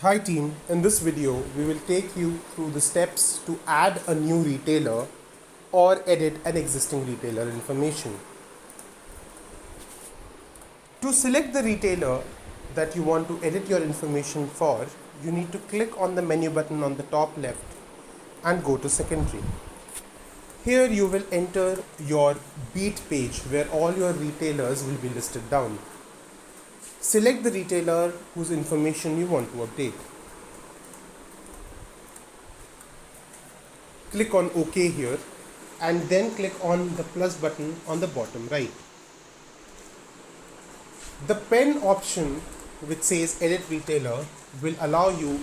Hi team, in this video we will take you through the steps to add a new retailer or edit an existing retailer information. To select the retailer that you want to edit your information for, you need to click on the menu button on the top left and go to secondary. Here you will enter your beat page where all your retailers will be listed down. Select the retailer whose information you want to update. Click on OK here and then click on the plus button on the bottom right. The pen option which says edit retailer will allow you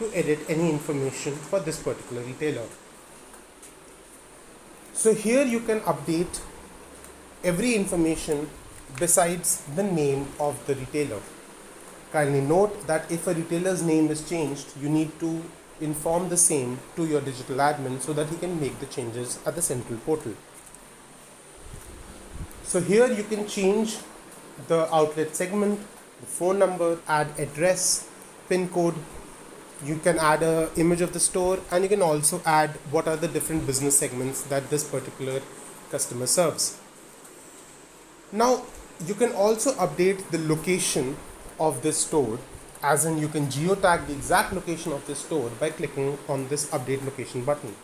to edit any information for this particular retailer. So here you can update every information besides the name of the retailer. Kindly note that if a retailer's name is changed, you need to inform the same to your digital admin so that he can make the changes at the central portal. So here you can change the outlet segment, the phone number, add address, pin code. You can add an image of the store, and you can also add what are the different business segments that this particular customer serves. Now you can also update the location of this store, as in you can geotag the exact location of this store by clicking on this update location button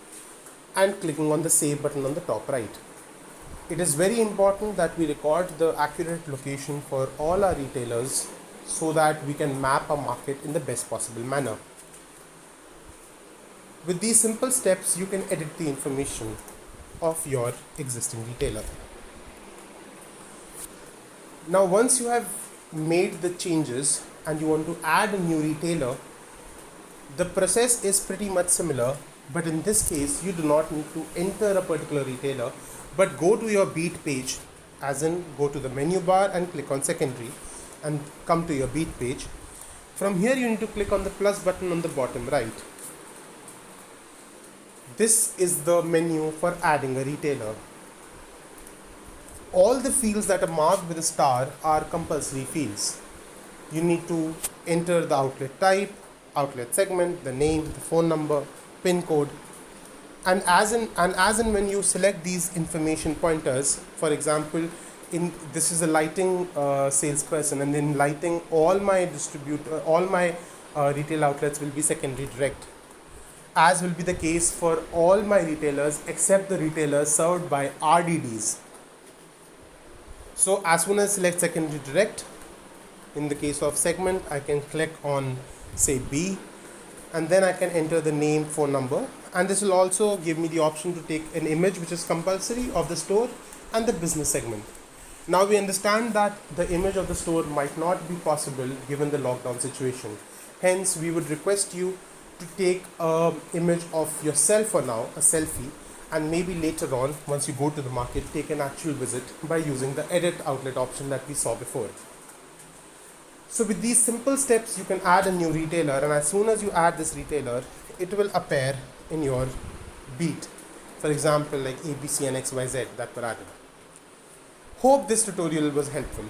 and clicking on the save button on the top right. It is very important that we record the accurate location for all our retailers so that we can map our market in the best possible manner. With these simple steps, you can edit the information of your existing retailer. Now, once you have made the changes and you want to add a new retailer, the process is pretty much similar, but in this case, you do not need to enter a particular retailer, but go to your beat page, as in go to the menu bar and click on secondary and come to your beat page. From here, you need to click on the plus button on the bottom right. This is the menu for adding a retailer. All the fields that are marked with a star are compulsory fields. You need to enter the outlet type, outlet segment, the name, the phone number, pin code, and as in when you select these information pointers, for example, this is a lighting salesperson, and in lighting, all my retail outlets will be secondary direct, as will be the case for all my retailers except the retailers served by RDDs. So as soon as I select secondary direct, in the case of segment, I can click on say B, and then I can enter the name, phone number, and this will also give me the option to take an image which is compulsory of the store and the business segment. Now we understand that the image of the store might not be possible given the lockdown situation. Hence, we would request you to take an image of yourself for now, a selfie, and maybe later on, once you go to the market, take an actual visit by using the edit outlet option that we saw before. So with these simple steps, you can add a new retailer, and as soon as you add this retailer, it will appear in your beat. For example, like ABC and XYZ that were added. Hope this tutorial was helpful.